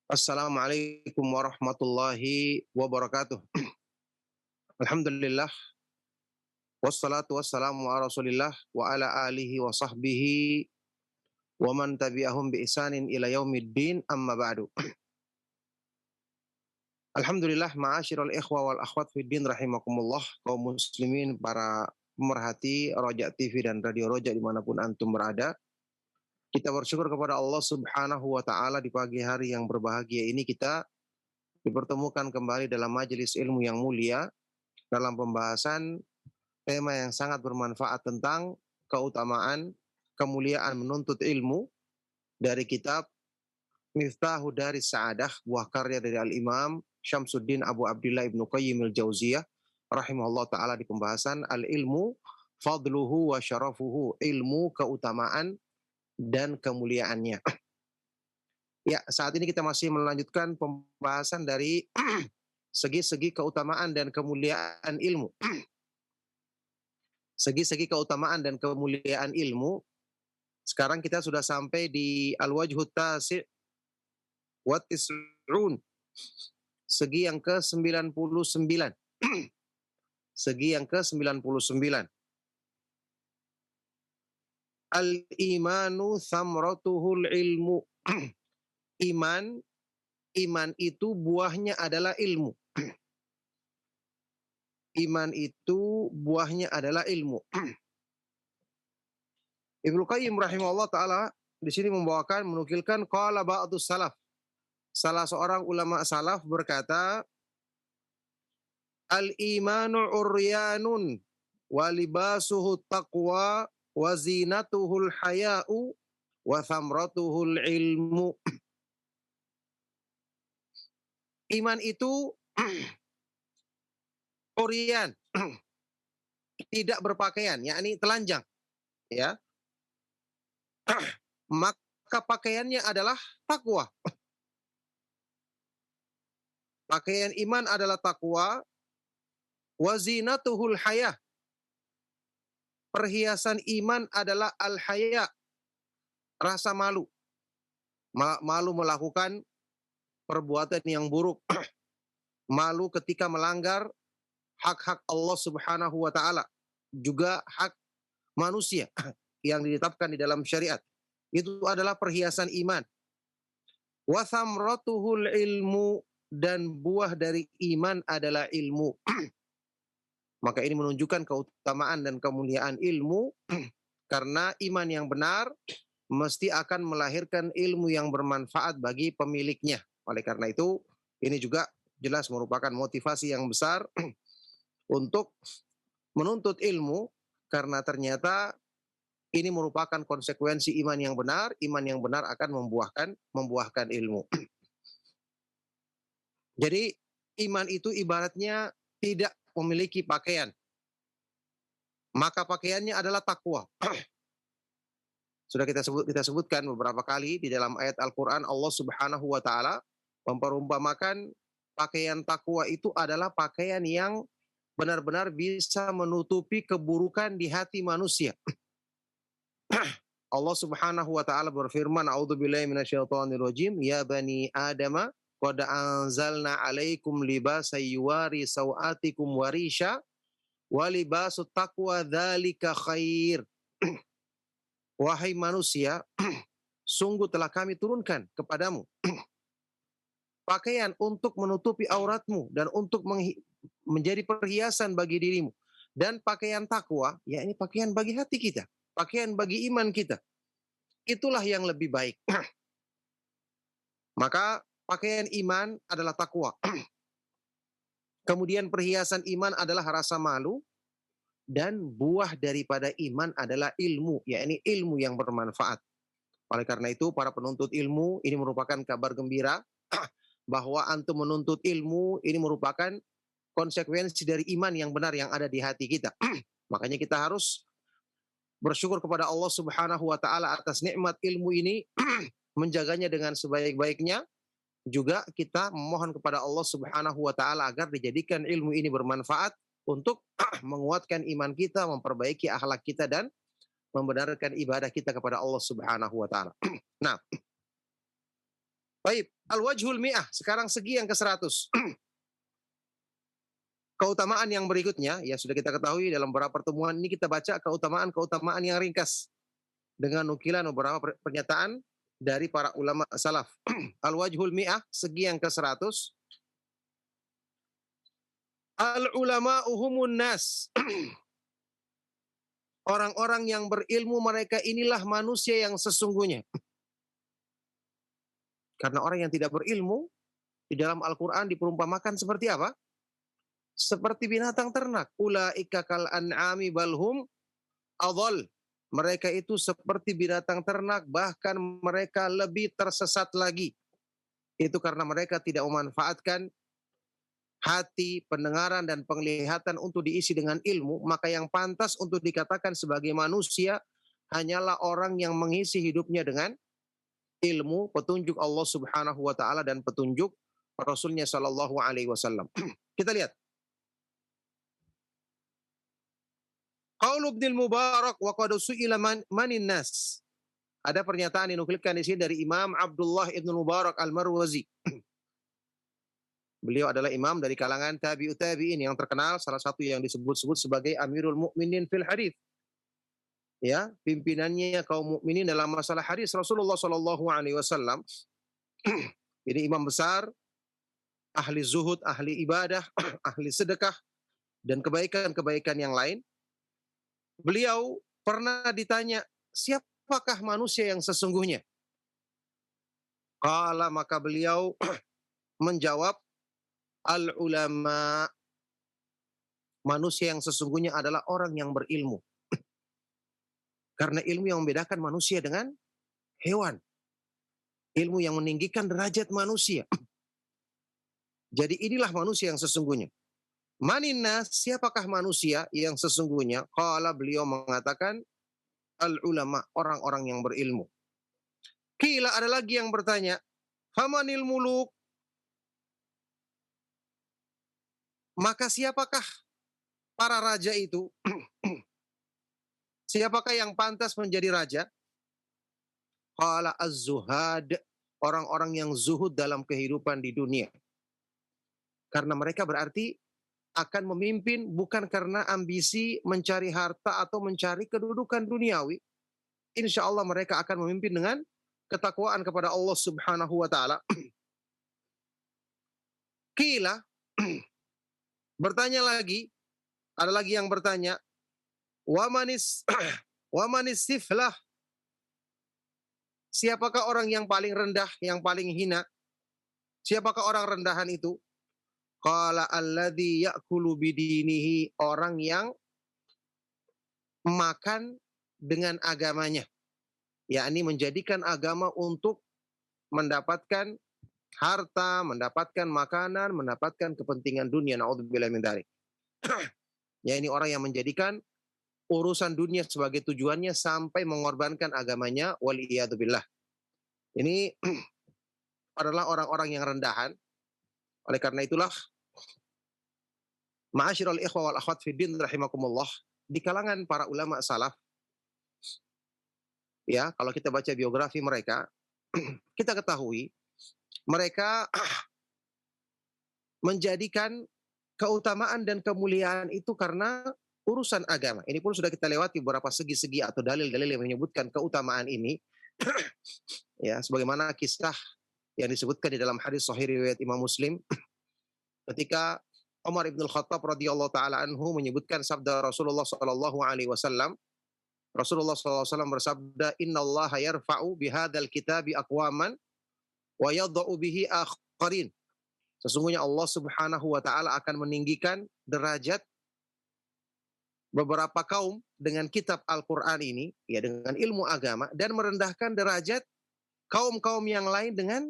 Assalamualaikum warahmatullahi wabarakatuh. Alhamdulillah, wassalatu wassalamu ala Rasulillah wa ala alihi wa sahbihi wa man tabi'ahum bi ihsanin ila yaumiddin amma ba'du. Alhamdulillah, ma'asyiral ikhwa wal akhwat fiddin rahimakumullah, kaum muslimin, para pemerhati Roja TV dan Radio Roja dimanapun antum berada. Kita bersyukur kepada Allah Subhanahu wa Ta'ala di pagi hari yang berbahagia ini kita dipertemukan kembali dalam majelis ilmu yang mulia dalam pembahasan tema yang sangat bermanfaat tentang keutamaan, kemuliaan menuntut ilmu dari kitab Miftahu Daris Sa'adah, buah karya dari Al-Imam Syamsuddin Abu Abdillah Ibnu Qayyim al-Jauziyah rahimahullah ta'ala di pembahasan Al-Ilmu Fadluhu wa Syarafuhu, ilmu, keutamaan, dan kemuliaannya. Ya, saat ini kita masih melanjutkan pembahasan dari segi-segi keutamaan dan kemuliaan ilmu. Segi-segi keutamaan dan kemuliaan ilmu. Sekarang kita sudah sampai di Al-Wajhut Tasi' wa Tis'un. Segi yang ke-99. Segi yang ke-99. Al-imanu thamratuhul ilmu. Iman itu buahnya adalah ilmu. Iman itu buahnya adalah ilmu. Ibnu Qayyim rahimahullah ta'ala di sini menukilkan qala ba'dus salaf. Salah seorang ulama salaf berkata, al-imanu uryanun wa libasuhu taqwa wa zinatuhul haya'u wa thamratuhul ilmu. Iman itu uryan, tidak berpakaian, yakni telanjang, ya. Maka pakaiannya adalah takwa. Pakaian iman adalah takwa. Wa zinatuhul haya. Perhiasan iman adalah al-haya, rasa malu. Malu melakukan perbuatan yang buruk. Malu ketika melanggar hak-hak Allah Subhanahu wa ta'ala. Juga hak manusia yang ditetapkan di dalam syariat. Itu adalah perhiasan iman. Wa thamratuhul ilmu, dan buah dari iman adalah ilmu. Maka ini menunjukkan keutamaan dan kemuliaan ilmu, karena iman yang benar mesti akan melahirkan ilmu yang bermanfaat bagi pemiliknya. Oleh karena itu, ini juga jelas merupakan motivasi yang besar untuk menuntut ilmu, karena ternyata ini merupakan konsekuensi iman yang benar. Iman yang benar akan membuahkan ilmu. Jadi iman itu ibaratnya tidak memiliki pakaian, maka pakaiannya adalah takwa. Sudah kita sebutkan beberapa kali di dalam ayat Al-Quran, Allah Subhanahu wa ta'ala memperumpamakan pakaian takwa itu adalah pakaian yang benar-benar bisa menutupi keburukan di hati manusia. Allah Subhanahu wa ta'ala berfirman, a'udzubillahi minasyaitonirrajim, ya bani adama qad anzalna 'alaikum libasan yuwari sawatikum warisha wa libasut taqwa dzalika khair. Wahai manusia, sungguh telah kami turunkan kepadamu pakaian untuk menutupi auratmu dan untuk menjadi perhiasan bagi dirimu. Dan pakaian takwa, ya ini pakaian bagi hati kita, pakaian bagi iman kita. Itulah yang lebih baik. Maka pakaian iman adalah takwa. Kemudian perhiasan iman adalah rasa malu. Dan buah daripada iman adalah ilmu, yakni ilmu yang bermanfaat. Oleh karena itu, para penuntut ilmu, ini merupakan kabar gembira bahwa antum menuntut ilmu, ini merupakan konsekuensi dari iman yang benar yang ada di hati kita. Makanya kita harus bersyukur kepada Allah Subhanahu wa ta'ala atas nikmat ilmu ini, menjaganya dengan sebaik-baiknya. Juga kita memohon kepada Allah Subhanahu wa ta'ala agar dijadikan ilmu ini bermanfaat untuk menguatkan iman kita, memperbaiki akhlak kita, dan membenarkan ibadah kita kepada Allah Subhanahu wa ta'ala. Nah, Baik, al-wajhul mi'ah, sekarang segi yang ke-100. Keutamaan yang berikutnya, ya sudah kita ketahui dalam beberapa pertemuan ini kita baca keutamaan-keutamaan yang ringkas dengan nukilan beberapa pernyataan dari para ulama salaf. Al-wajhul mi'ah, segi yang ke-100. Al-ulama'u humun nas. Orang-orang yang berilmu mereka inilah manusia yang sesungguhnya. Karena orang yang tidak berilmu, di dalam Al-Quran diperumpamakan seperti apa? Seperti binatang ternak. Ulaika kal an'ami balhum adhal. Mereka itu seperti binatang ternak, bahkan mereka lebih tersesat lagi. Itu karena mereka tidak memanfaatkan hati, pendengaran, dan penglihatan untuk diisi dengan ilmu, maka yang pantas untuk dikatakan sebagai manusia hanyalah orang yang mengisi hidupnya dengan ilmu, petunjuk Allah Subhanahu wa taala dan petunjuk Rasulnya sallallahu alaihi wasallam. Kita lihat. Qaul Ibnu Mubarak wa qad su'ila manin nas. Ada pernyataan yang dinukilkan di sini dari Imam Abdullah Ibnu Mubarak Al-Marwazi. Beliau adalah imam dari kalangan tabi'ut tabi'in yang terkenal, salah satu yang disebut-sebut sebagai Amirul Mukminin fil Hadis. Ya, pimpinannya kaum mukminin dalam masalah hadis Rasulullah sallallahu alaihi wasallam. Ini imam besar, ahli zuhud, ahli ibadah, ahli sedekah dan kebaikan-kebaikan yang lain. Beliau pernah ditanya, siapakah manusia yang sesungguhnya? Qala, maka beliau menjawab, al-ulama. Manusia yang sesungguhnya adalah orang yang berilmu. Karena ilmu yang membedakan manusia dengan hewan. Ilmu yang meninggikan derajat manusia. Jadi inilah manusia yang sesungguhnya. Manina, siapakah manusia yang sesungguhnya? Qala, beliau mengatakan, al-ulama, orang-orang yang berilmu. Qila, ada lagi yang bertanya, famanil muluk? Maka siapakah para raja itu? Siapakah yang pantas menjadi raja? Qala az-zuhad, orang-orang yang zuhud dalam kehidupan di dunia. Karena mereka berarti akan memimpin bukan karena ambisi mencari harta atau mencari kedudukan duniawi. Insya Allah mereka akan memimpin dengan ketakwaan kepada Allah Subhanahu wa taala. Qila, bertanya lagi, ada lagi yang bertanya, wamanis siflah, siapakah orang yang paling rendah, yang paling hina? Siapakah orang rendahan itu? Qala alladzi ya'kulu bidinihi, orang yang makan dengan agamanya. Yakni menjadikan agama untuk mendapatkan harta, mendapatkan makanan, mendapatkan kepentingan dunia. Na'udzubillah min dzalik. Ya, ini orang yang menjadikan urusan dunia sebagai tujuannya sampai mengorbankan agamanya, waliyadzubillah. Ini adalah orang-orang yang rendahan. Oleh karena itulah, ma'asyiral ikhwah wal akhwat fiddin rahimakumullah, di kalangan para ulama salaf, ya, kalau kita baca biografi mereka, kita ketahui mereka menjadikan keutamaan dan kemuliaan itu karena urusan agama. Ini pun sudah kita lewati beberapa segi-segi atau dalil-dalil yang menyebutkan keutamaan ini. Ya, sebagaimana kisah yang disebutkan di dalam hadis sahih riwayat Imam Muslim, ketika Umar ibn al-Khattab radhiyallahu taala anhu menyebutkan sabda Rasulullah sallallahu alaihi wasallam. Rasulullah SAW bersabda, innallaha yarfa'u bihadzal kitabi aqwaman wa yadha'u bihi akharin. Sesungguhnya Allah Subhanahu wa taala akan meninggikan derajat beberapa kaum dengan kitab Al-Qur'an ini, ya, dengan ilmu agama, dan merendahkan derajat kaum-kaum yang lain dengan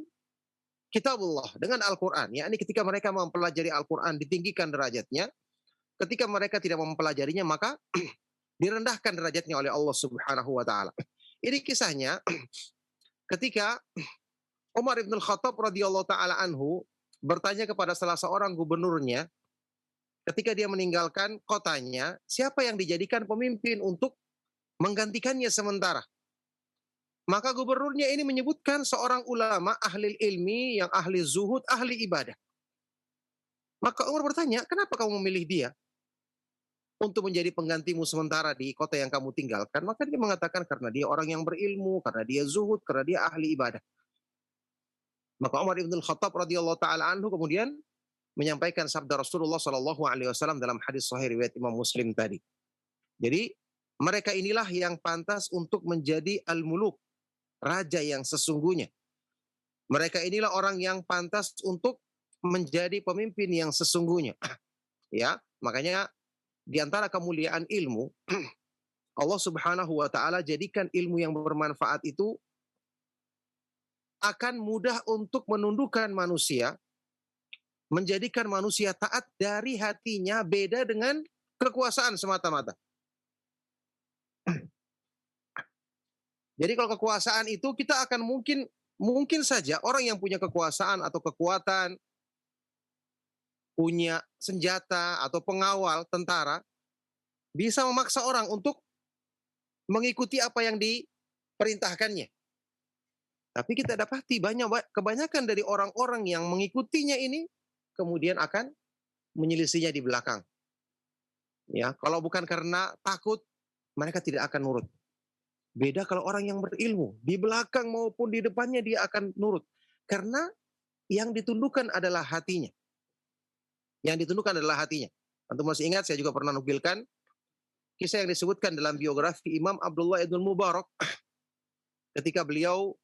kitabullah, dengan Al-Qur'an. Yakni ketika mereka mempelajari Al-Qur'an ditinggikan derajatnya, ketika mereka tidak mempelajarinya maka direndahkan derajatnya oleh Allah Subhanahu wa taala. Ini kisahnya ketika Umar ibn al-Khattab radhiyallahu taala anhu bertanya kepada salah seorang gubernurnya ketika dia meninggalkan kotanya, siapa yang dijadikan pemimpin untuk menggantikannya sementara? Maka gubernurnya ini menyebutkan seorang ulama ahli ilmi yang ahli zuhud, ahli ibadah. Maka Umar bertanya, kenapa kamu memilih dia untuk menjadi penggantimu sementara di kota yang kamu tinggalkan? Maka dia mengatakan karena dia orang yang berilmu, karena dia zuhud, karena dia ahli ibadah. Maka Umar ibn Khattab radhiyallahu taala anhu kemudian menyampaikan sabda Rasulullah Shallallahu alaihi wasallam dalam hadis sahih riwayat Imam Muslim tadi. Jadi mereka inilah yang pantas untuk menjadi al-muluk, raja yang sesungguhnya. Mereka inilah orang yang pantas untuk menjadi pemimpin yang sesungguhnya. Ya, makanya di antara kemuliaan ilmu, Allah Subhanahu wa taala jadikan ilmu yang bermanfaat itu akan mudah untuk menundukkan manusia, menjadikan manusia taat dari hatinya, beda dengan kekuasaan semata-mata. Jadi kalau kekuasaan itu kita akan mungkin saja orang yang punya kekuasaan atau kekuatan, punya senjata atau pengawal tentara bisa memaksa orang untuk mengikuti apa yang diperintahkannya. Tapi kita dapati kebanyakan dari orang-orang yang mengikutinya ini kemudian akan menyelisihinya di belakang. Ya, kalau bukan karena takut, mereka tidak akan nurut. Beda kalau orang yang berilmu, di belakang maupun di depannya dia akan nurut. Karena yang ditundukkan adalah hatinya. Yang ditundukkan adalah hatinya. Antum masih ingat, saya juga pernah nukilkan kisah yang disebutkan dalam biografi Imam Abdullah ibn Mubarak ketika beliau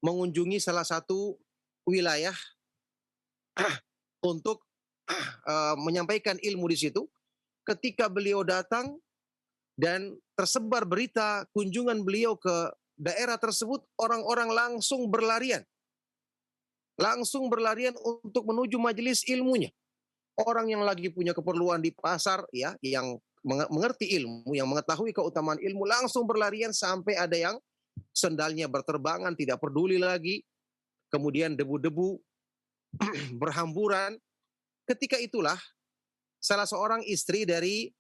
mengunjungi salah satu wilayah untuk menyampaikan ilmu di situ. Ketika beliau datang dan tersebar berita kunjungan beliau ke daerah tersebut, orang-orang langsung berlarian. Langsung berlarian untuk menuju majelis ilmunya. Orang yang lagi punya keperluan di pasar, ya, yang mengerti ilmu, yang mengetahui keutamaan ilmu, langsung berlarian sampai ada yang sendalnya berterbangan, tidak peduli lagi. Kemudian debu-debu berhamburan. Ketika itulah salah seorang istri dari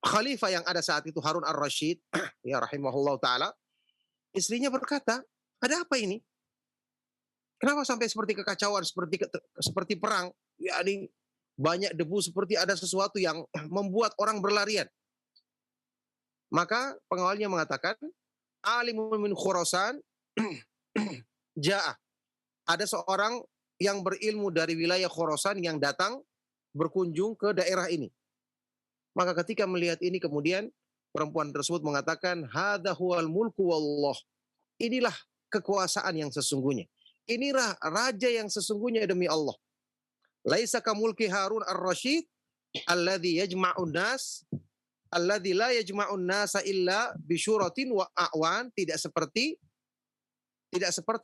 khalifah yang ada saat itu, Harun ar-Rasyid, ya rahimahullah ta'ala, istrinya berkata, ada apa ini? Kenapa sampai seperti kekacauan, seperti perang? Ya, ini banyak debu, seperti ada sesuatu yang membuat orang berlarian. Maka pengawalnya mengatakan, alimun min Khurasan ja'ah. Ada seorang yang berilmu dari wilayah Khurasan yang datang berkunjung ke daerah ini. Maka ketika melihat ini kemudian perempuan tersebut mengatakan, hadza huwal mulku wallah. Inilah kekuasaan yang sesungguhnya. Inilah raja yang sesungguhnya demi Allah. Laisa kamulki Harun ar-Rasyid alladzi yajma'un nas alladzi la yajma'un nasa illa bisyuratin wa a'wan. Tidak seperti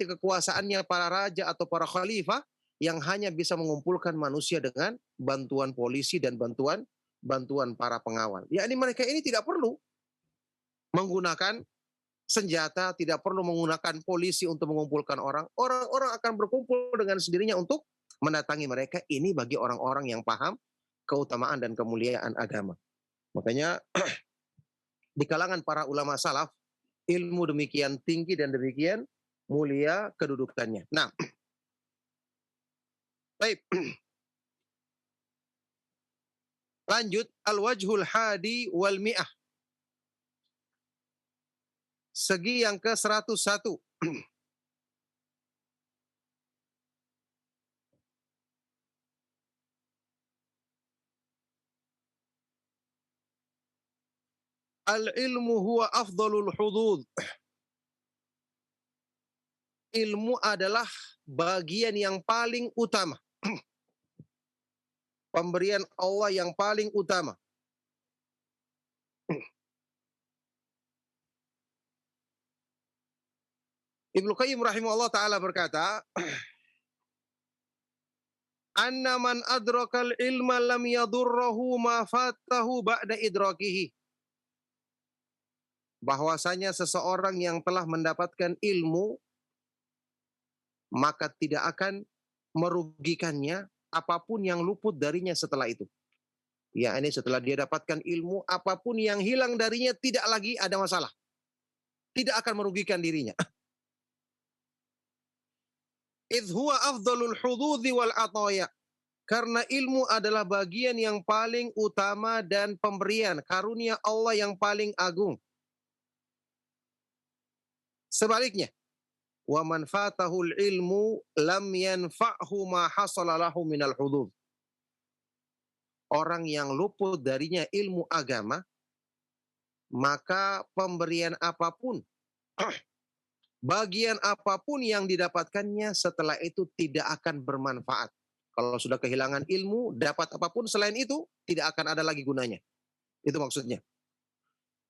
kekuasaannya para raja atau para khalifah yang hanya bisa mengumpulkan manusia dengan bantuan polisi dan bantuan para pengawal. Yakni mereka ini tidak perlu menggunakan senjata, tidak perlu menggunakan polisi untuk mengumpulkan orang. Orang-orang akan berkumpul dengan sendirinya untuk mendatangi mereka. Ini bagi orang-orang yang paham keutamaan dan kemuliaan agama. Makanya di kalangan para ulama salaf, ilmu demikian tinggi dan demikian mulia kedudukannya. Nah, baik. Lanjut, al-wajhul hadi wal mi'ah. Segi yang ke-101. Al-ilmu huwa afdalul hudud. Ilmu adalah bagian yang paling utama. Pemberian Allah yang paling utama. Ibnu Qayyim rahimahullah ta'ala berkata, anna man adrakal ilma lam yadurrahu ma fatahu ba'da idrakihi. Bahwasanya seseorang yang telah mendapatkan ilmu, maka tidak akan merugikannya apapun yang luput darinya setelah itu. Ya, ini setelah dia dapatkan ilmu, apapun yang hilang darinya tidak lagi ada masalah. tidak akan merugikan dirinya. Idh huwa afdalul hududhi wal ataya. Karena ilmu adalah bagian yang paling utama dan pemberian karunia Allah yang paling agung. Sebaliknya, wa man fatahul ilmu lam yanfa'hu ma hasala lahu minal hudud. Orang yang luput darinya ilmu agama, maka pemberian apapun, bagian apapun yang didapatkannya setelah itu tidak akan bermanfaat. Kalau sudah kehilangan ilmu, dapat apapun selain itu, tidak akan ada lagi gunanya. Itu maksudnya.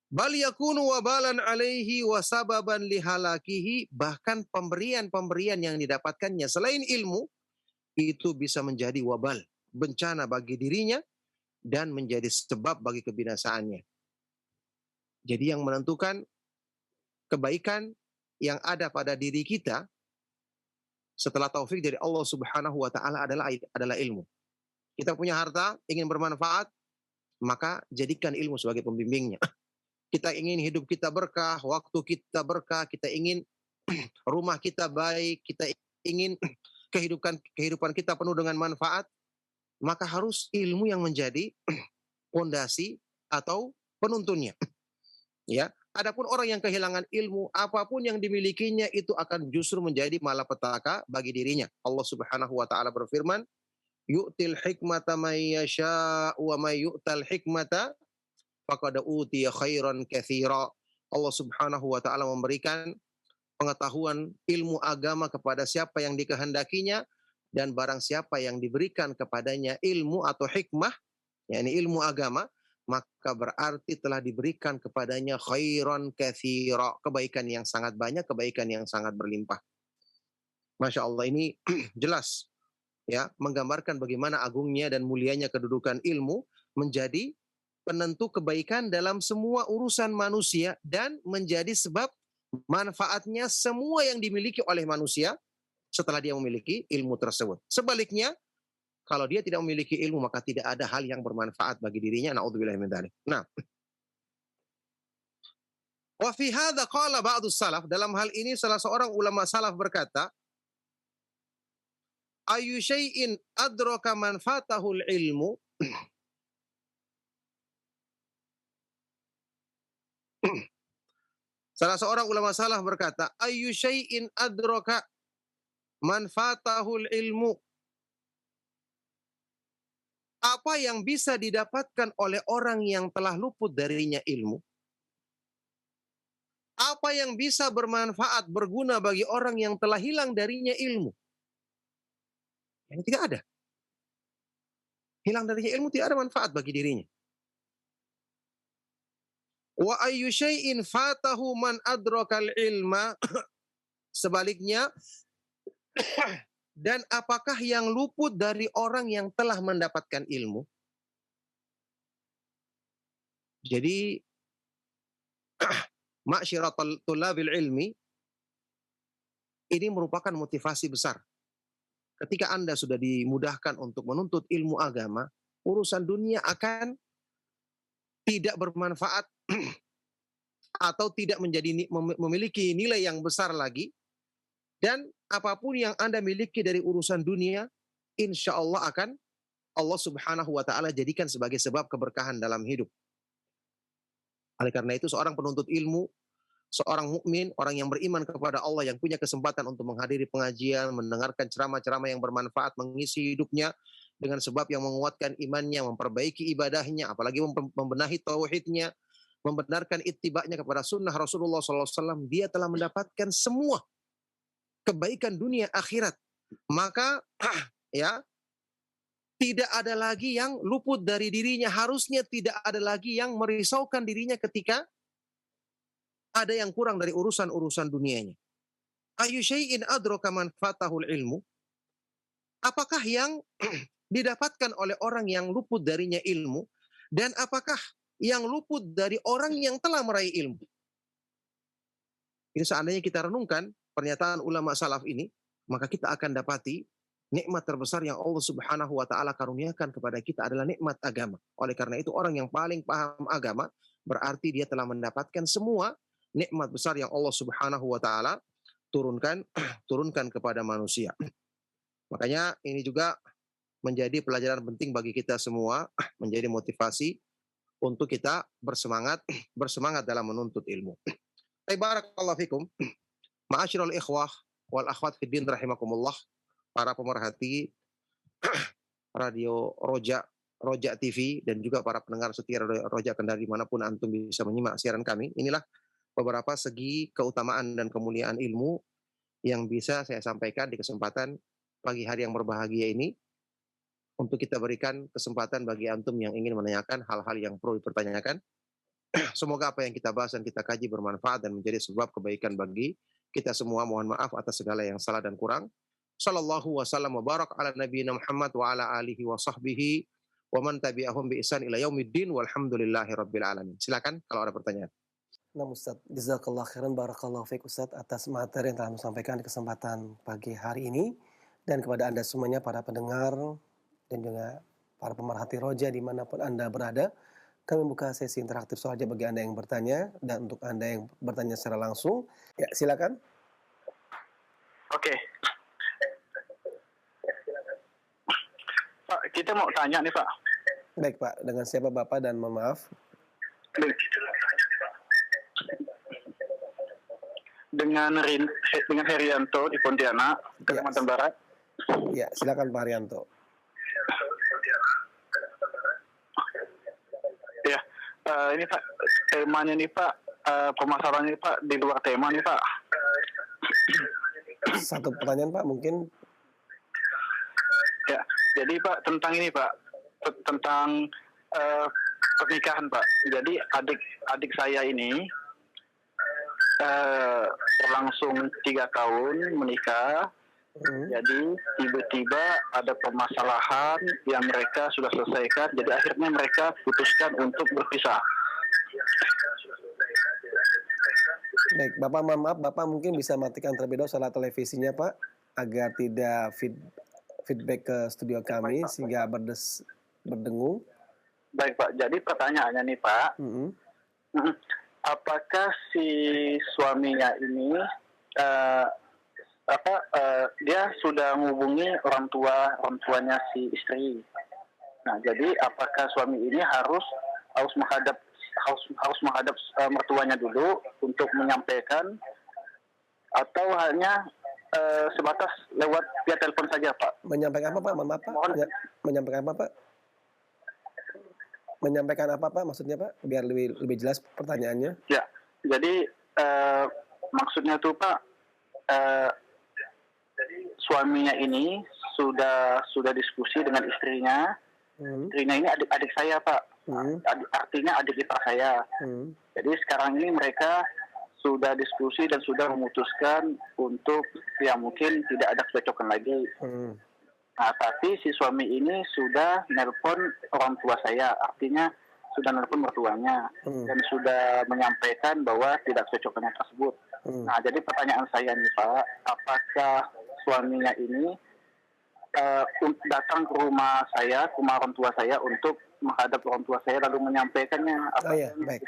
Bal yakunu wabalan alaihi wa sababan lihalakihi. Bahkan pemberian-pemberian yang didapatkannya selain ilmu, itu bisa menjadi wabal, bencana bagi dirinya, dan menjadi sebab bagi kebinasaannya. Jadi yang menentukan kebaikan yang ada pada diri kita, setelah taufik dari Allah Subhanahu wa taala adalah ilmu. Kita punya harta, ingin bermanfaat, maka jadikan ilmu sebagai pembimbingnya. Kita ingin hidup kita berkah, waktu kita berkah, kita ingin rumah kita baik, kita ingin kehidupan kita penuh dengan manfaat, maka harus ilmu yang menjadi pondasi atau penuntunnya. Ya, adapun orang yang kehilangan ilmu, apapun yang dimilikinya itu akan justru menjadi malapetaka bagi dirinya. Allah Subhanahu wa taala berfirman, "Yu'til hikmata may yasha' wa may yu'tal hikmata faqad utiya khairan katsira." Allah Subhanahu wa taala memberikan pengetahuan ilmu agama kepada siapa yang dikehendakinya, dan barang siapa yang diberikan kepadanya ilmu atau hikmah, yakni ilmu agama, maka berarti telah diberikan kepadanya khairan katsira, kebaikan yang sangat banyak, kebaikan yang sangat berlimpah. Masya Allah, ini jelas ya, menggambarkan bagaimana agungnya dan mulianya kedudukan ilmu menjadi penentu kebaikan dalam semua urusan manusia dan menjadi sebab manfaatnya semua yang dimiliki oleh manusia setelah dia memiliki ilmu tersebut. Sebaliknya, kalau dia tidak memiliki ilmu, maka tidak ada hal yang bermanfaat bagi dirinya. Na'udzubillahi min dzalik. Nah, wa fi hadza qala ba'dus salaf, dalam hal ini salah seorang ulama salaf berkata, ayu syai'in adraka man fatahul ilmu. Salah seorang ulama salaf berkata, ayu syai'in adraka man fatahul ilmu. Apa yang bisa didapatkan oleh orang yang telah luput darinya ilmu? Apa yang bisa bermanfaat, berguna bagi orang yang telah hilang darinya ilmu? Yang tidak ada. Hilang darinya ilmu tidak ada manfaat bagi dirinya. Wa ayyu syai'in fatahu man adrakal ilma. Sebaliknya, dan apakah yang luput dari orang yang telah mendapatkan ilmu? Jadi, ma'syiral tullabil ilmi, ini merupakan motivasi besar. Ketika Anda sudah dimudahkan untuk menuntut ilmu agama, urusan dunia akan tidak bermanfaat atau tidak memiliki nilai yang besar lagi. Dan apapun yang Anda miliki dari urusan dunia, insya Allah akan Allah Subhanahu wa taala jadikan sebagai sebab keberkahan dalam hidup. Oleh karena itu, seorang penuntut ilmu, seorang mukmin, orang yang beriman kepada Allah, yang punya kesempatan untuk menghadiri pengajian, mendengarkan ceramah-ceramah yang bermanfaat, mengisi hidupnya dengan sebab yang menguatkan imannya, memperbaiki ibadahnya, apalagi membenahi tauhidnya, membenarkan ittiba'nya kepada sunnah Rasulullah SAW, dia telah mendapatkan semua kebaikan dunia akhirat. Maka ya, tidak ada lagi yang luput dari dirinya, harusnya tidak ada lagi yang merisaukan dirinya ketika ada yang kurang dari urusan-urusan dunianya. Ayu syai'in adraka man fatahul ilmu. Apakah yang didapatkan oleh orang yang luput darinya ilmu, dan apakah yang luput dari orang yang telah meraih ilmu? Ini seandainya kita renungkan pernyataan ulama salaf ini, maka kita akan dapati nikmat terbesar yang Allah Subhanahu wa taala karuniakan kepada kita adalah nikmat agama. Oleh karena itu, orang yang paling paham agama berarti dia telah mendapatkan semua nikmat besar yang Allah Subhanahu wa taala turunkan turunkan kepada manusia. Makanya ini juga menjadi pelajaran penting bagi kita semua, menjadi motivasi untuk kita bersemangat bersemangat dalam menuntut ilmu. Barakallahu fikum. Ma'asyiral ikhwah wal akhwat fid din rahimakumullah, para pemerhati radio Roja Roja TV dan juga para pendengar setia Roja Kendari dimanapun antum bisa menyimak siaran kami. Inilah beberapa segi keutamaan dan kemuliaan ilmu yang bisa saya sampaikan di kesempatan pagi hari yang berbahagia ini, untuk kita berikan kesempatan bagi antum yang ingin menanyakan hal-hal yang perlu dipertanyakan. Semoga apa yang kita bahas dan kita kaji bermanfaat dan menjadi sebab kebaikan bagi kita semua. Mohon maaf atas segala yang salah dan kurang. Sallallahu wasallam wa barak ala nabiyina Muhammad wa ala alihi wa sahbihi wa man tabi'ahum bi ihsan ila yaumiddin walhamdulillahi rabbil alamin. Silakan kalau ada pertanyaan. Nah Ustaz, jazakallah khairan, barakallahu fiik Ustaz atas materi yang telah disampaikan di kesempatan pagi hari ini. Dan kepada Anda semuanya para pendengar dan juga para pemerhati Roja dimanapun Anda berada, kami buka sesi interaktif saja bagi Anda yang bertanya, dan untuk Anda yang bertanya secara langsung, ya silakan. Oke. Pak, kita mau tanya nih Pak. Baik Pak, dengan siapa Bapak dan mohon maaf? Dengan Herianto di Pontianak, Kalimantan Barat. Ya, silakan Pak Haryanto. Ya, ini Pak, temanya nih Pak, permasalahannya Pak di luar tema nih Pak. Satu pertanyaan Pak mungkin. Ya, jadi Pak tentang ini Pak, tentang pernikahan Pak. Jadi adik saya ini berlangsung 3 tahun menikah. Jadi tiba-tiba ada permasalahan yang mereka sudah selesaikan. Jadi akhirnya mereka putuskan untuk berpisah. Baik, Bapak mohon maaf, Bapak mungkin bisa matikan terlebih dahulu salah televisinya Pak, agar tidak feedback ke studio kami sehingga berdengung. Baik Pak, jadi pertanyaannya nih Pak, apakah si suaminya ini dia sudah menghubungi orang tuanya si istri? Nah, jadi apakah suami ini harus menghadap mertuanya dulu untuk menyampaikan, atau hanya sebatas lewat via telepon saja Pak? Menyampaikan apa Pak? Mohon maaf Pak. Menyampaikan apa Pak? Menyampaikan apa Pak maksudnya Pak? Biar lebih jelas pertanyaannya. Ya, jadi maksudnya tuh Pak, suaminya ini sudah diskusi dengan istrinya. Istrinya ini adik saya Pak. Artinya adik ipar saya. Jadi sekarang ini mereka sudah diskusi dan sudah memutuskan untuk ya mungkin tidak ada kecocokan lagi. Nah, tapi si suami ini sudah nelpon orang tua saya, artinya sudah nelpon mertuanya dan sudah menyampaikan bahwa tidak kecocokannya tersebut. Nah, jadi pertanyaan saya nih Pak, apakah suaminya ini datang ke rumah orang tua saya untuk menghadap orang tua saya lalu menyampaikannya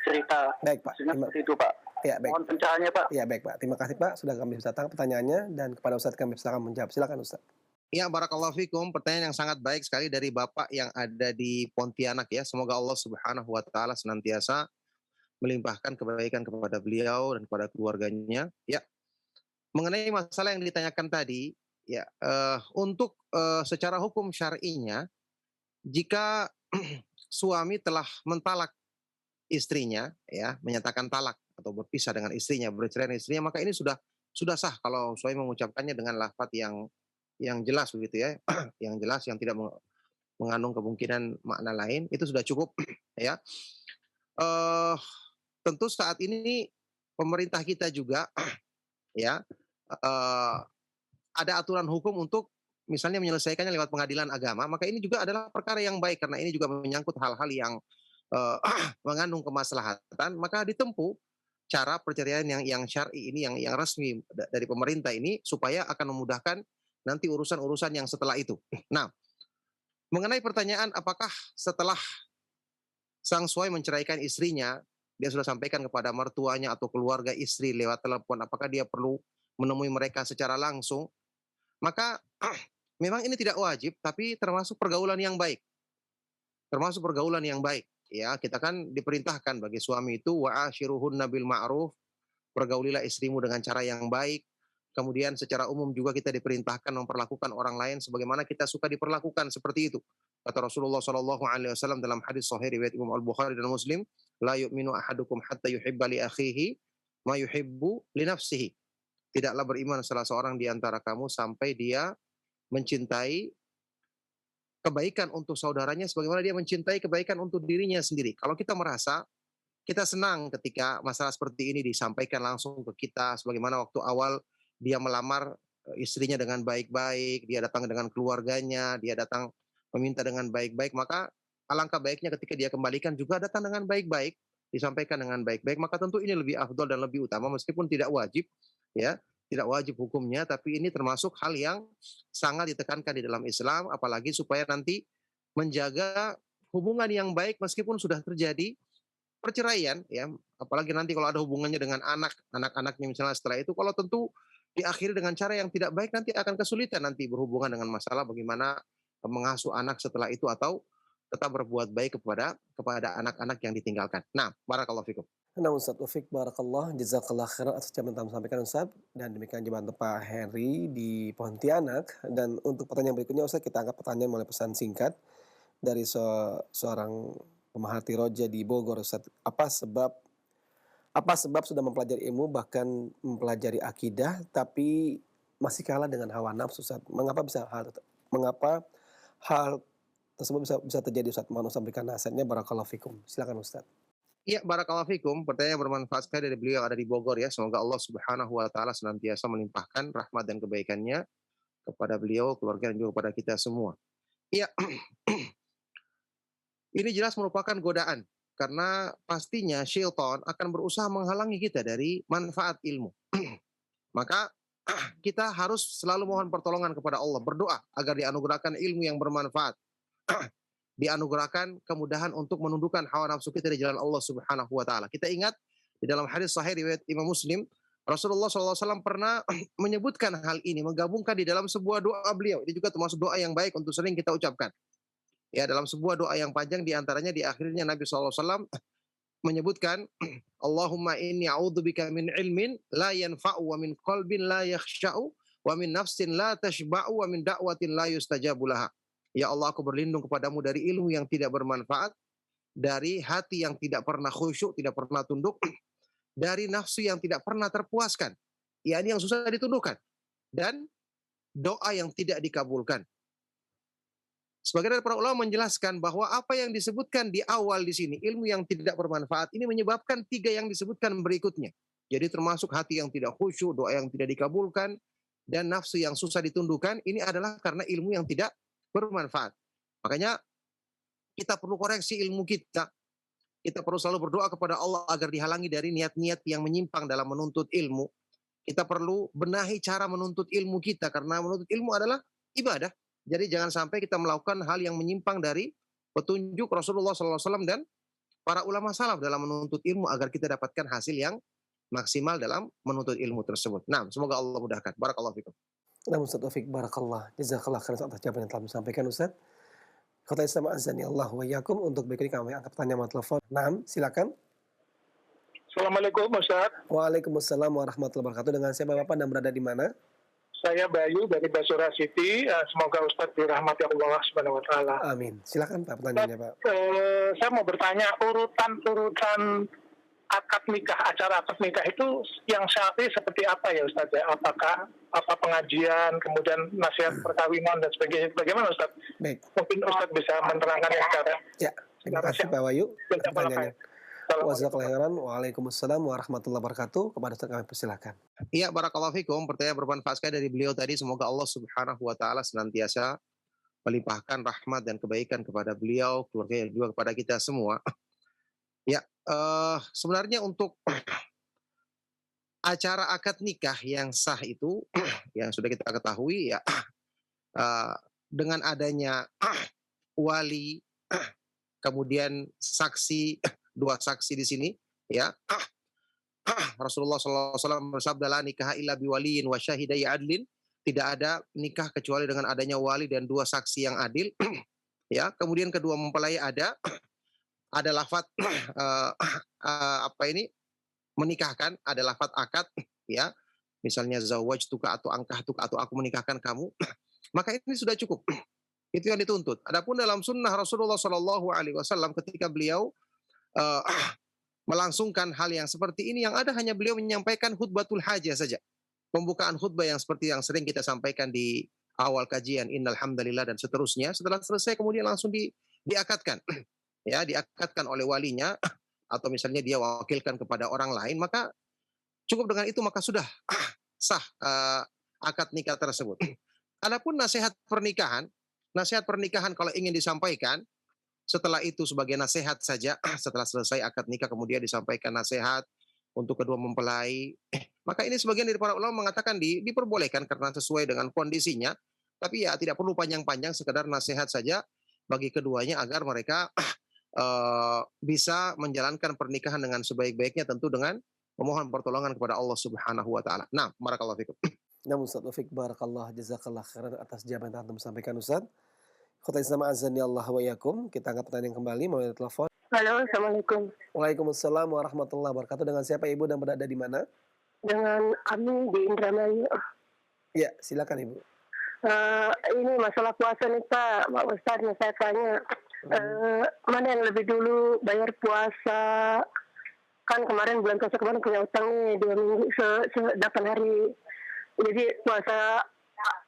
cerita? Baik Pak. Seperti itu Pak. Ya, baik. Mohon pencerahannya Pak. Ya baik Pak. Terima kasih Pak sudah kami datang pertanyaannya, dan kepada Ustaz kami silakan menjawab. Silakan Ustaz. Ya, barakallahu fikum. Pertanyaan yang sangat baik sekali dari Bapak yang ada di Pontianak ya. Semoga Allah Subhanahu wa taala senantiasa melimpahkan kebaikan kepada beliau dan kepada keluarganya. Ya. Mengenai masalah yang ditanyakan tadi, ya, untuk secara hukum syar'inya, jika suami telah mentalak istrinya, ya, menyatakan talak atau berpisah dengan istrinya, bercerai dengan istrinya, maka ini sudah sah kalau suami mengucapkannya dengan lafaz yang jelas begitu ya, yang jelas, yang tidak mengandung kemungkinan makna lain, itu sudah cukup ya. Tentu saat ini pemerintah kita juga ya ada aturan hukum untuk misalnya menyelesaikannya lewat pengadilan agama, maka ini juga adalah perkara yang baik karena ini juga menyangkut hal-hal yang mengandung kemaslahatan, maka ditempuh cara perceraian yang syar'i ini, yang resmi dari pemerintah ini, supaya akan memudahkan nanti urusan-urusan yang setelah itu. Nah, mengenai pertanyaan apakah setelah sang suami menceraikan istrinya, dia sudah sampaikan kepada mertuanya atau keluarga istri lewat telepon, apakah dia perlu menemui mereka secara langsung, maka memang ini tidak wajib, tapi termasuk pergaulan yang baik. Termasuk pergaulan yang baik. Ya, kita kan diperintahkan bagi suami itu wa'ashiruhunna bil ma'ruf, pergaulilah istrimu dengan cara yang baik. Kemudian secara umum juga kita diperintahkan memperlakukan orang lain sebagaimana kita suka diperlakukan seperti itu. Kata Rasulullah Shallallahu Alaihi Wasallam dalam hadis Sahih riwayat Imam Al Bukhari dan Muslim, la yu'minu ahadukum hatta yuhibba li akhihi ma yuhibbu li nafsihi. Tidaklah beriman salah seorang di antara kamu sampai dia mencintai kebaikan untuk saudaranya sebagaimana dia mencintai kebaikan untuk dirinya sendiri. Kalau kita merasa kita senang ketika masalah seperti ini disampaikan langsung ke kita, sebagaimana waktu awal dia melamar istrinya dengan baik-baik, dia datang dengan keluarganya, dia datang meminta dengan baik-baik, maka alangkah baiknya ketika dia kembalikan juga datang dengan baik-baik, disampaikan dengan baik-baik, maka tentu ini lebih afdol dan lebih utama meskipun tidak wajib, ya, tidak wajib hukumnya, tapi ini termasuk hal yang sangat ditekankan di dalam Islam, apalagi supaya nanti menjaga hubungan yang baik meskipun sudah terjadi perceraian, ya, apalagi nanti kalau ada hubungannya dengan anak-anaknya misalnya setelah itu, kalau tentu diakhiri dengan cara yang tidak baik nanti akan kesulitan nanti berhubungan dengan masalah bagaimana mengasuh anak setelah itu atau tetap berbuat baik kepada anak-anak yang ditinggalkan. Nah, barakallahu fikum. Nah Ustaz Taufik Barakallah, jazakallah khairan atas jawaban yang telah sampaikan Ustaz. Dan demikian jawaban Pak Henry di Pontianak. Dan untuk pertanyaan berikutnya Ustaz, kita angkat pertanyaan melalui pesan singkat dari seorang pemerhati roja di Bogor Ustaz. Apa sebab sudah mempelajari ilmu bahkan mempelajari akidah tapi masih kalah dengan hawa nafsu Ustaz? Mengapa hal tersebut bisa terjadi Ustaz? Mohon Ustaz berikan nasihatnya, barakallahu fikum. Silakan Ustaz. Iya, barakallahu fikum. Pertanyaan bermanfaat sekali dari beliau yang ada di Bogor ya. Semoga Allah Subhanahu wa taala senantiasa melimpahkan rahmat dan kebaikannya kepada beliau, keluarga dan juga kepada kita semua. Iya. Ini jelas merupakan godaan karena pastinya syaitan akan berusaha menghalangi kita dari manfaat ilmu. Maka kita harus selalu mohon pertolongan kepada Allah, berdoa agar dianugerahkan ilmu yang bermanfaat. Dianugerahkan kemudahan untuk menundukkan hawa nafsu kita di jalan Allah Subhanahu wa taala. Kita ingat di dalam hadis sahih riwayat Imam Muslim, Rasulullah SAW pernah menyebutkan hal ini, menggabungkan di dalam sebuah doa beliau. Ini juga termasuk doa yang baik untuk sering kita ucapkan. Ya, dalam sebuah doa yang panjang di antaranya di akhirnya Nabi SAW menyebutkan Allahumma inni a'udzubika min ilmin la yanfa'u wa min qalbin la yakhsha'u wa min nafsin la tashba'u wa min da'watin la yustajabu laha. Ya Allah, aku berlindung kepadamu dari ilmu yang tidak bermanfaat, dari hati yang tidak pernah khusyuk, tidak pernah tunduk, dari nafsu yang tidak pernah terpuaskan, yakni yang susah ditundukkan, dan doa yang tidak dikabulkan. Sebagian dari para ulama menjelaskan bahwa apa yang disebutkan di awal di sini, ilmu yang tidak bermanfaat, ini menyebabkan 3 yang disebutkan berikutnya. Jadi termasuk hati yang tidak khusyuk, doa yang tidak dikabulkan, dan nafsu yang susah ditundukkan, ini adalah karena ilmu yang tidak bermanfaat. Makanya kita perlu koreksi ilmu kita. Kita perlu selalu berdoa kepada Allah agar dihalangi dari niat-niat yang menyimpang dalam menuntut ilmu. Kita perlu benahi cara menuntut ilmu kita karena menuntut ilmu adalah ibadah. Jadi jangan sampai kita melakukan hal yang menyimpang dari petunjuk Rasulullah SAW dan para ulama salaf dalam menuntut ilmu agar kita dapatkan hasil yang maksimal dalam menuntut ilmu tersebut. Nah, semoga Allah mudahkan. Barakallahu fikum. Nah Ustaz Taufik Barakallah, jazakallah khairan atas jawaban yang telah disampaikan Ustaz. Kota Islam azani Allah wa iyyakum. Untuk berikutnya kami angkat pertanyaan melalui telepon. Naam, silakan. Assalamualaikum Ustaz. Waalaikumsalam warahmatullahi wabarakatuh. Dengan siapa Bapak dan berada di mana? Saya Bayu dari Basura City. Semoga Ustaz dirahmati Allah Subhanahu wa taala. Amin. Silakan Pak pertanyaannya Pak. Saya mau bertanya urutan akad nikah, acara akad nikah itu yang syar'i seperti apa ya Ustaz ya? Apakah pengajian, kemudian nasihat perkawinan dan sebagainya? Bagaimana Ustaz? Baik. Mungkin Ustaz bisa menerangkannya secara. Ya, terima kasih Pak Bayu. Pertanyaannya. Waalaikumsalam warahmatullahi wabarakatuh. Kepada Ustaz kami persilakan. Iya, barakallahu fikum. Pertanyaan bermanfaat sekali dari beliau tadi. Semoga Allah Subhanahu wa taala senantiasa melimpahkan rahmat dan kebaikan kepada beliau, keluarga dan juga kepada kita semua. Ya, sebenarnya untuk acara akad nikah yang sah itu yang sudah kita ketahui ya, dengan adanya wali, kemudian saksi, 2 saksi di sini, Ya, Rasulullah SAW bersabda, la nikah illa biwaliyin wa syahidai adlin. Tidak ada nikah kecuali dengan adanya wali dan dua saksi yang adil. Ya, kemudian kedua mempelai ada lafaz apa ini, menikahkan, ada lafaz akad, ya. Misalnya zawwajtuka atau angkahtuka atau aku menikahkan kamu. Maka ini sudah cukup. Itu yang dituntut. Adapun dalam sunnah Rasulullah SAW ketika beliau uh, melangsungkan hal yang seperti ini, yang ada hanya beliau menyampaikan khutbatul hajah saja. Pembukaan khutbah yang seperti yang sering kita sampaikan di awal kajian, innal hamdalillah dan seterusnya. Setelah selesai kemudian langsung diakadkan. Ya, diakadkan oleh walinya atau misalnya dia wakilkan kepada orang lain, maka cukup dengan itu maka sudah sah akad nikah tersebut. Adapun nasihat pernikahan kalau ingin disampaikan, setelah itu sebagai nasihat saja, setelah selesai akad nikah kemudian disampaikan nasihat untuk kedua mempelai. Maka ini sebagian dari para ulama mengatakan diperbolehkan karena sesuai dengan kondisinya, tapi ya tidak perlu panjang-panjang, sekedar nasihat saja bagi keduanya agar mereka bisa menjalankan pernikahan dengan sebaik-baiknya, tentu dengan memohon pertolongan kepada Allah Subhanahu wa taala. Nah, barakallahu fikum. Namun Ustaz Taufik, barakallah, jazakallah khairan atas jawaban yang antum sampaikan Ustaz. Khotai Islam azani Allah wa yakum. Kita angkat pertanyaan kembali melalui telepon. Halo, Assalamualaikum. Waalaikumsalam warahmatullahi wabarakatuh. Dengan siapa Ibu dan berada di mana? Dengan Ami di Indramayu. Ya, silakan Ibu. Ini masalah puasa nih Pak Ustadz, saya tanya. Mana yang lebih dulu bayar puasa? Kan kemarin bulan puasa kemarin punya utang nih 2 minggu 8 hari. Jadi puasa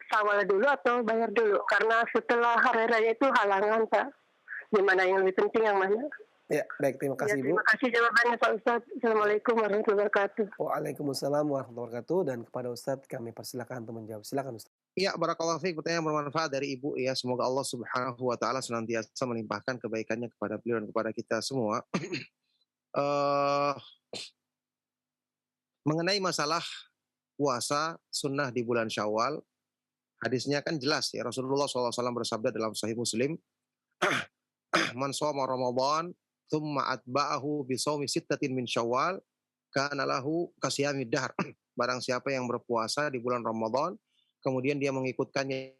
Syawal dulu atau bayar dulu? Karena setelah hari raya itu halangan Pak. Gimana yang lebih penting, yang mana? Ya, baik, terima kasih Ibu. Terima kasih jawabannya Pak Ustadz. Assalamualaikum warahmatullahi wabarakatuh. Waalaikumsalam warahmatullahi wabarakatuh. Dan kepada Ustadz kami persilakan untuk menjawab. Silakan Ustadz. Ya, barakallahu fiik, pertanyaan bermanfaat dari Ibu ya. Semoga Allah Subhanahu wa taala senantiasa melimpahkan kebaikannya kepada beliau dan kepada kita semua. Mengenai masalah puasa sunnah di bulan Syawal, hadisnya kan jelas ya. Rasulullah SAW bersabda dalam Sahih Muslim, man shoma Ramadan thumma atba'ahu bi shaumi sittatin min Syawal kana lahu kasiyamid dahr. Barang siapa yang berpuasa di bulan Ramadan kemudian dia mengikutkannya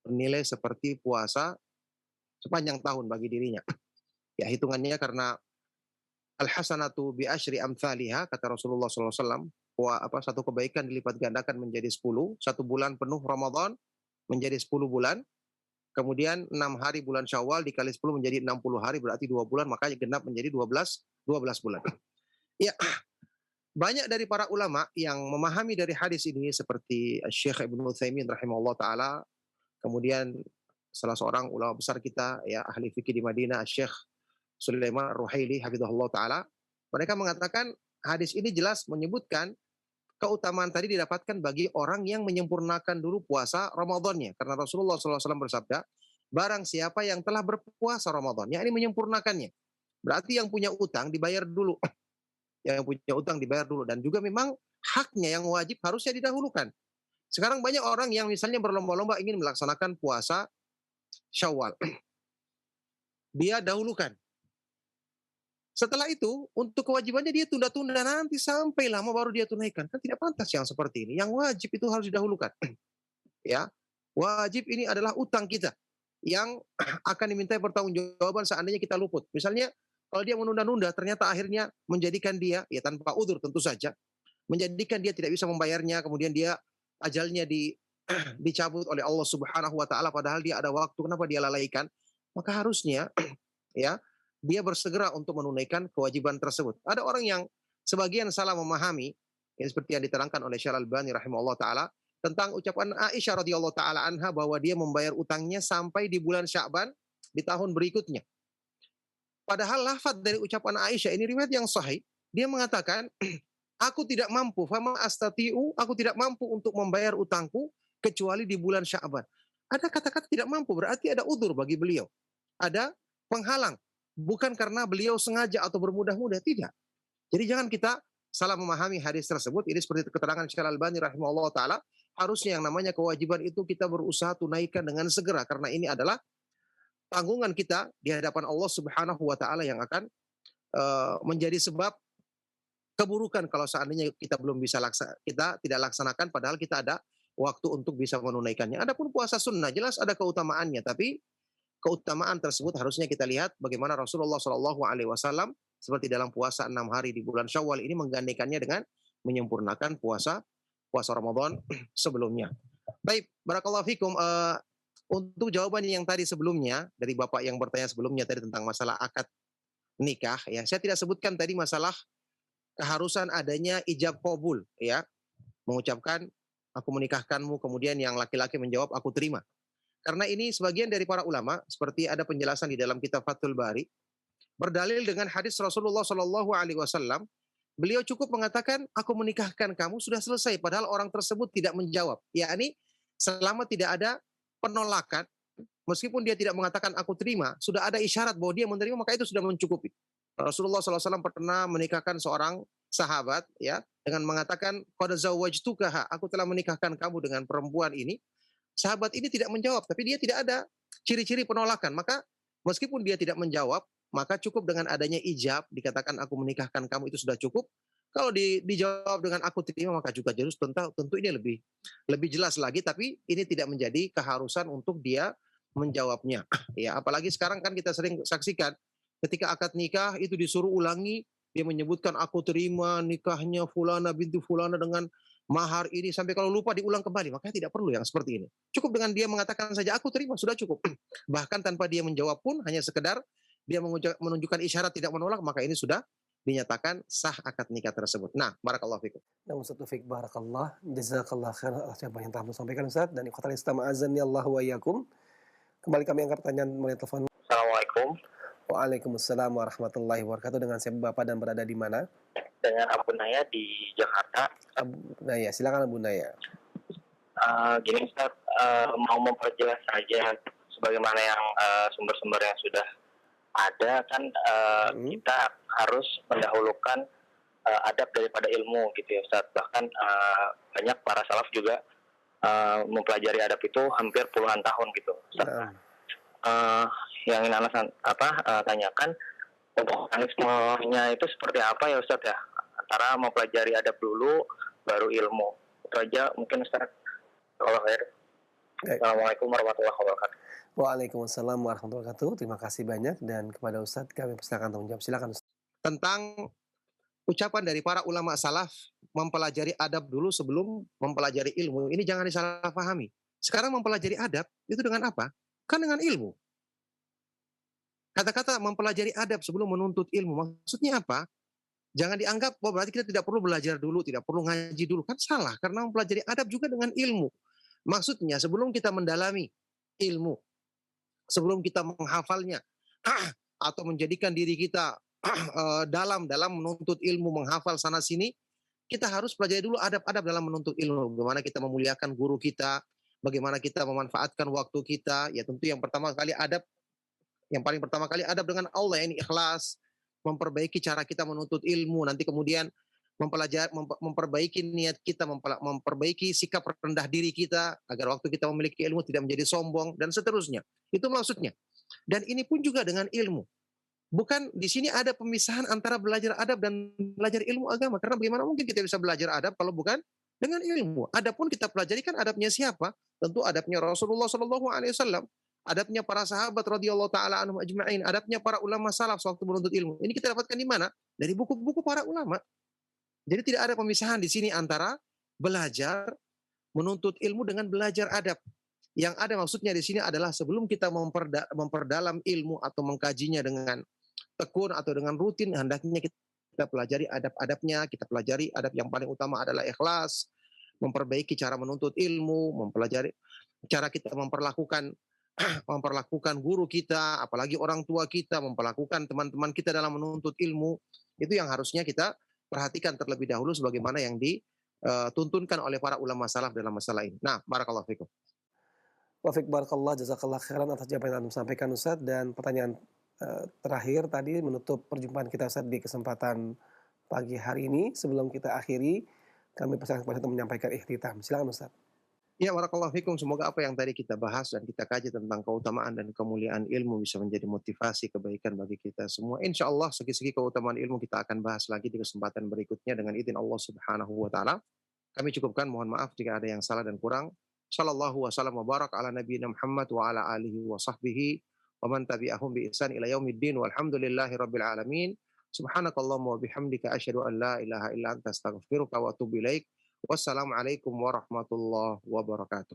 bernilai seperti puasa sepanjang tahun bagi dirinya. Ya, hitungannya karena al-hasanatu bi asyri amthaliha, kata Rasulullah SAW, satu kebaikan dilipat gandakan menjadi 10, satu bulan penuh Ramadan menjadi 10 bulan, kemudian 6 hari bulan Syawal dikali 10 menjadi 60 hari, berarti 2 bulan, makanya genap menjadi 12 bulan. Ya, banyak dari para ulama yang memahami dari hadis ini seperti Syekh Ibnu Utsaimin rahimahullah taala, kemudian salah seorang ulama besar kita ya, ahli fikih di Madinah, Syekh Sulaiman Ar-Ruhaili hafizahullah taala. Mereka mengatakan hadis ini jelas menyebutkan keutamaan tadi didapatkan bagi orang yang menyempurnakan dulu puasa Ramadannya, karena Rasulullah SAW bersabda, barang siapa yang telah berpuasa Ramadan, yakni menyempurnakannya, berarti yang punya utang dibayar dulu. Yang punya utang dibayar dulu, dan juga memang haknya yang wajib harusnya didahulukan. Sekarang banyak orang yang misalnya berlomba-lomba ingin melaksanakan puasa Syawal. Dia dahulukan. Setelah itu, untuk kewajibannya dia tunda-tunda, nanti sampai lama baru dia tunaikan. Kan tidak pantas yang seperti ini. Yang wajib itu harus didahulukan. Ya, wajib ini adalah utang kita yang akan dimintai pertanggungjawaban seandainya kita luput. Misalnya, kalau dia menunda-nunda, ternyata akhirnya menjadikan dia, ya tanpa udzur tentu saja, menjadikan dia tidak bisa membayarnya, kemudian dia ajalnya dicabut oleh Allah Subhanahu wa taala, padahal dia ada waktu, kenapa dia lalaikan? Maka harusnya ya dia bersegera untuk menunaikan kewajiban tersebut. Ada orang yang sebagian salah memahami, ya, seperti yang diterangkan oleh Syekh Al-Albani rahimahullah taala tentang ucapan Aisyah radhiyallahu taala anha bahwa dia membayar utangnya sampai di bulan Sya'ban di tahun berikutnya. Padahal lafaz dari ucapan Aisyah ini riwayat yang sahih. Dia mengatakan, aku tidak mampu, fama astati'u, aku tidak mampu untuk membayar utangku kecuali di bulan Sya'ban. Ada kata-kata tidak mampu, berarti ada udzur bagi beliau. Ada penghalang. Bukan karena beliau sengaja atau bermudah-mudah, tidak. Jadi jangan kita salah memahami hadis tersebut. Ini seperti keterangan Syekh Al-Albani rahimahullah ta'ala. Harusnya yang namanya kewajiban itu kita berusaha tunaikan dengan segera. Karena ini adalah tanggungan kita di hadapan Allah Subhanahu wa taala yang akan menjadi sebab keburukan kalau seandainya kita tidak laksanakan padahal kita ada waktu untuk bisa menunaikannya. Adapun puasa sunnah jelas ada keutamaannya, tapi keutamaan tersebut harusnya kita lihat bagaimana Rasulullah Shallallahu Alaihi Wasallam seperti dalam puasa 6 hari di bulan Syawal ini menggandakannya dengan menyempurnakan puasa Ramadan sebelumnya. Baik, barakallahu fikum. Untuk jawaban yang tadi sebelumnya dari Bapak yang bertanya sebelumnya tadi tentang masalah akad nikah, ya saya tidak sebutkan tadi masalah keharusan adanya ijab qabul, ya, mengucapkan aku menikahkanmu, kemudian yang laki-laki menjawab aku terima. Karena ini sebagian dari para ulama seperti ada penjelasan di dalam kitab Fathul Bari berdalil dengan hadis Rasulullah Shallallahu Alaihi Wasallam. Beliau cukup mengatakan aku menikahkan kamu sudah selesai, padahal orang tersebut tidak menjawab. Yakni selama tidak ada penolakan, meskipun dia tidak mengatakan aku terima, sudah ada isyarat bahwa dia menerima, maka itu sudah mencukupi. Rasulullah SAW pernah menikahkan seorang sahabat, ya, dengan mengatakan qad zawwajtukaha, aku telah menikahkan kamu dengan perempuan ini. Sahabat ini tidak menjawab, tapi dia tidak ada ciri-ciri penolakan. Maka meskipun dia tidak menjawab, maka cukup dengan adanya ijab, dikatakan aku menikahkan kamu, itu sudah cukup. Kalau dijawab dengan aku terima, maka juga jelas, tentu ini lebih jelas lagi, tapi ini tidak menjadi keharusan untuk dia menjawabnya. Ya, apalagi sekarang kan kita sering saksikan ketika akad nikah itu disuruh ulangi, dia menyebutkan aku terima nikahnya fulana binti fulana dengan mahar ini, sampai kalau lupa diulang kembali. Makanya tidak perlu yang seperti ini. Cukup dengan dia mengatakan saja aku terima, sudah cukup. Bahkan tanpa dia menjawab pun, hanya sekedar dia menunjukkan isyarat tidak menolak, maka ini sudah dinyatakan sah akad nikah tersebut. Nah, barakallahu fikum. Nah, Ustaz Taufik, barakallah, jazakallah khair atas apa yang telah sampaikan Ustaz, dan ikhwatal Islam azani Allah wa iyyakum. Kembali kami angkat pertanyaan melalui telepon. Assalamualaikum. Waalaikumsalam warahmatullahi wabarakatuh. Dengan siapa Bapak dan berada di mana? Dengan Abu Naya di Jakarta. Abu Naya, silakan Abu Naya. Gini Ustaz, mau memperjelas saja sebagaimana yang sumber-sumber yang sudah ada kan, kita harus mendahulukan adab daripada ilmu gitu ya Ustaz. Bahkan banyak para salaf juga mempelajari adab itu hampir puluhan tahun gitu Ustaz. Yang ingin tanyakan untuk mekanismenya itu seperti apa ya Ustaz ya, antara mempelajari adab dulu baru ilmu. Itu aja mungkin Ustaz. Assalamualaikum warahmatullahi wabarakatuh. Waalaikumsalam warahmatullahi wabarakatuh. Terima kasih banyak, dan kepada Ustadz kami persilakan tanggung jawab. Silakan Ustadz. Tentang ucapan dari para ulama salaf mempelajari adab dulu sebelum mempelajari ilmu, ini jangan disalahpahami. Sekarang mempelajari adab itu dengan apa? Kan dengan ilmu. Kata-kata mempelajari adab sebelum menuntut ilmu, maksudnya apa? Jangan dianggap bahwa berarti kita tidak perlu belajar dulu, tidak perlu ngaji dulu. Kan salah, karena mempelajari adab juga dengan ilmu. Maksudnya sebelum kita mendalami ilmu, sebelum kita menghafalnya atau menjadikan diri kita dalam menuntut ilmu, menghafal sana sini, kita harus pelajari dulu adab-adab dalam menuntut ilmu. Bagaimana kita memuliakan guru kita, bagaimana kita memanfaatkan waktu kita. Ya tentu yang paling pertama kali adab dengan Allah, ini ikhlas, memperbaiki cara kita menuntut ilmu, nanti kemudian memperbaiki niat kita, memperbaiki sikap rendah diri kita agar waktu kita memiliki ilmu tidak menjadi sombong dan seterusnya. Itu maksudnya. Dan ini pun juga dengan ilmu. Bukan di sini ada pemisahan antara belajar adab dan belajar ilmu agama, karena bagaimana mungkin kita bisa belajar adab kalau bukan dengan ilmu. Adapun kita pelajari kan adabnya siapa? Tentu adabnya Rasulullah Shallallahu Alaihi Wasallam, adabnya para sahabat radhiyallahu taala anhum ajma'in, adabnya para ulama salaf sewaktu menuntut ilmu. Ini kita dapatkan di mana? Dari buku-buku para ulama. Jadi tidak ada pemisahan di sini antara belajar menuntut ilmu dengan belajar adab. Yang ada maksudnya di sini adalah sebelum kita memperdalam ilmu atau mengkajinya dengan tekun atau dengan rutin, hendaknya kita pelajari adab-adabnya, kita pelajari adab yang paling utama adalah ikhlas, memperbaiki cara menuntut ilmu, mempelajari cara kita memperlakukan guru kita, apalagi orang tua kita, memperlakukan teman-teman kita dalam menuntut ilmu. Itu yang harusnya kita perhatikan terlebih dahulu sebagaimana yang dituntunkan oleh para ulama salaf dalam masalah ini. Nah, barakallahu fikum. Wafik barakallah, jazakallah khairan atas jawaban yang Anda sampaikan Ustaz. Dan pertanyaan terakhir tadi menutup perjumpaan kita Ustaz di kesempatan pagi hari ini. Sebelum kita akhiri, kami persilakan kepada Ustaz menyampaikan ikhtitam. Silakan Ustaz. Ya, barakallahu fikum. Semoga apa yang tadi kita bahas dan kita kaji tentang keutamaan dan kemuliaan ilmu bisa menjadi motivasi kebaikan bagi kita semua. Insya Allah segi-segi keutamaan ilmu kita akan bahas lagi di kesempatan berikutnya dengan izin Allah Subhanahu wa taala. Kami cukupkan, mohon maaf jika ada yang salah dan kurang. Sallallahu wasallam wa barak ala nabiyina Muhammad wa ala alihi wa sahbihi wa man tabi'ahum bi ihsan ila yaumiddin walhamdulillahi rabbil alamin. Subhanakallahumma wa bihamdika asyhadu an la ilaha illa anta astaghfiruka wa atubu ilaik. Wassalamualaikum warahmatullahi wabarakatuh.